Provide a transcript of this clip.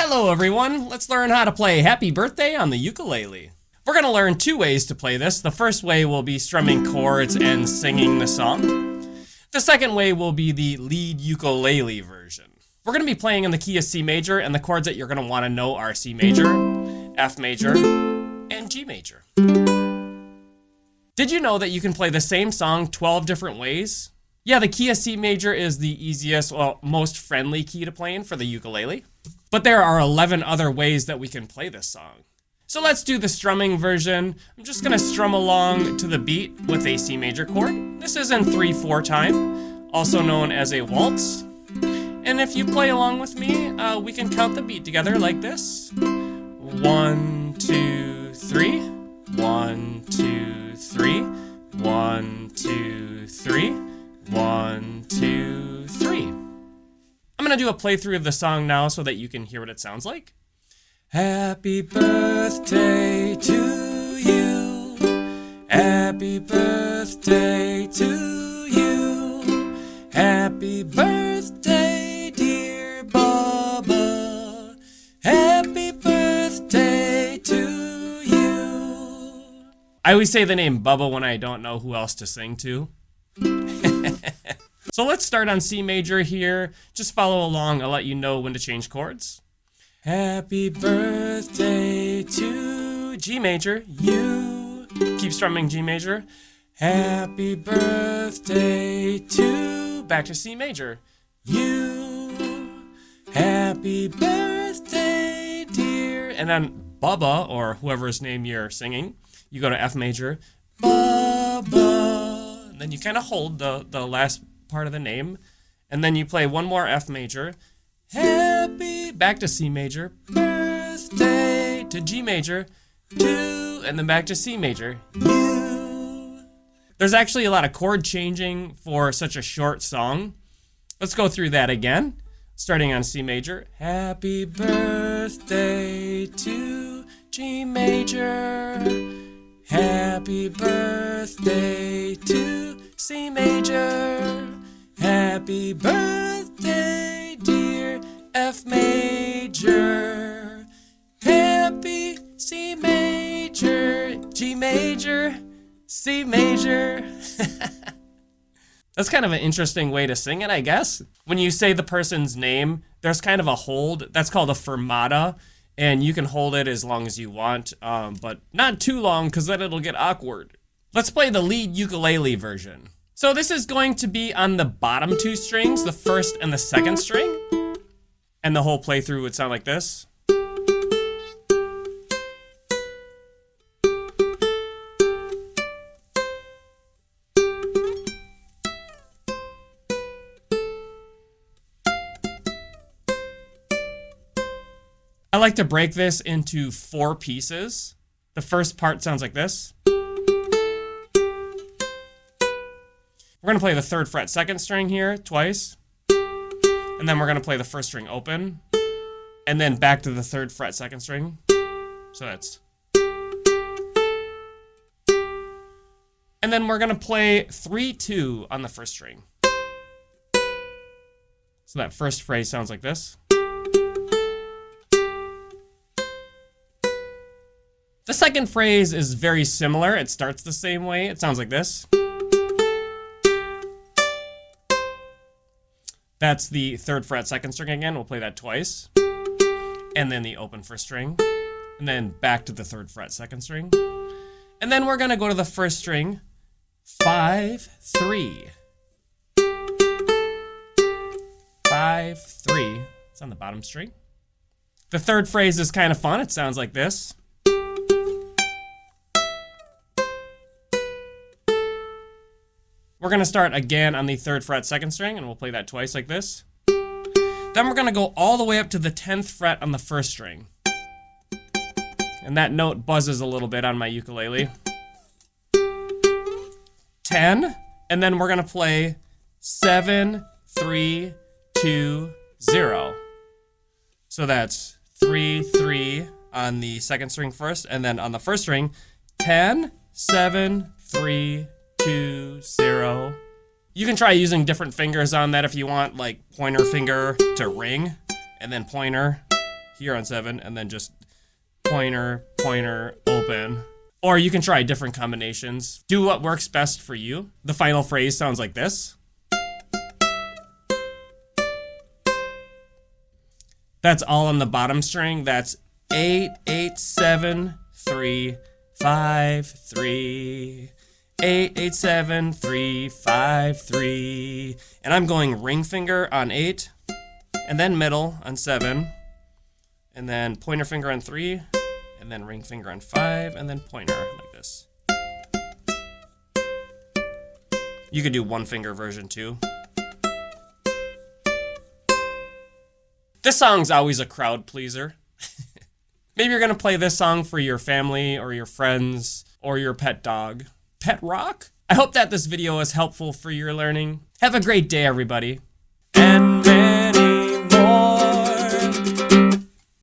Hello everyone, let's learn how to play Happy Birthday on the ukulele. We're going to learn two ways to play this. The first way will be strumming chords and singing the song. The second way will be the lead ukulele version. We're going to be playing in the key of C major, and the chords that you're going to want to know are C major, F major, and G major. Did you know that you can play the same song 12 different ways? Yeah, the key of C major is the easiest, most friendly key to play in for the ukulele. But there are 11 other ways that we can play this song. So let's do the strumming version. I'm just gonna strum along to the beat with a C major chord. This is in 3/4 time, also known as a waltz. And if you play along with me, we can count the beat together like this. 1, 2, 3. 1, 2, 3. 1, 2, 3. 1, 2, 3. I'm gonna do a playthrough of the song now so that you can hear what it sounds like. Happy birthday to you. Happy birthday to you. Happy birthday, dear Bubba. Happy birthday to you. I always say the name Bubba when I don't know who else to sing to. So let's start on C major here. Just follow along. I'll let you know when to change chords. Happy birthday to G major, you. Keep strumming G major. Happy birthday to, back to C major, you. Happy birthday, dear. And then Bubba, or whoever's name you're singing, you go to F major, Bubba. And then you kind of hold the last part of the name, and then you play one more F major, happy, back to C major, birthday, to G major, to, and then back to C major, you. There's actually a lot of chord changing for such a short song. Let's go through that again, starting on C major, happy birthday to G major, happy birthday to C major, happy birthday, dear F major, happy C major, G major, C major. That's kind of an interesting way to sing it, I guess. When you say the person's name, there's kind of a hold. That's called a fermata, and you can hold it as long as you want, but not too long because then it'll get awkward. Let's play the lead ukulele version. So this is going to be on the bottom two strings, the first and the second string. And the whole playthrough would sound like this. I like to break this into 4 pieces. The first part sounds like this. We're going to play the 3rd fret 2nd string here twice. And then we're going to play the 1st string open. And then back to the 3rd fret 2nd string. So that's. And then we're going to play 3-2 on the 1st string. So that first phrase sounds like this. The second phrase is very similar. It starts the same way. It sounds like this. That's the 3rd fret 2nd string again. We'll play that twice. And then the open 1st string. And then back to the 3rd fret 2nd string. And then we're going to go to the 1st string. 5-3. 5-3. It's on the bottom string. The 3rd phrase is kind of fun. It sounds like this. We're going to start again on the 3rd fret 2nd string, and we'll play that twice like this. Then we're going to go all the way up to the 10th fret on the 1st string. And that note buzzes a little bit on my ukulele. 10, and then we're going to play 7, 3, 2, 0. So that's 3, 3 on the 2nd string first, and then on the 1st string, 10, 7, 3, 2, 0. You can try using different fingers on that if you want, like pointer finger to ring, and then pointer here on 7, and then just pointer, pointer, open. Or you can try different combinations. Do what works best for you. The final phrase sounds like this. That's all on the bottom string. That's 8, 8, 7, 3, 5, 3. 8, 8, 7, 3, 5, 3. And I'm going ring finger on 8, and then middle on 7, and then pointer finger on 3, and then ring finger on 5, and then pointer like this. You could do one finger version too. This song's always a crowd pleaser. Maybe you're gonna play this song for your family or your friends or your pet dog. Pet rock? I hope that this video was helpful for your learning. Have a great day, everybody. And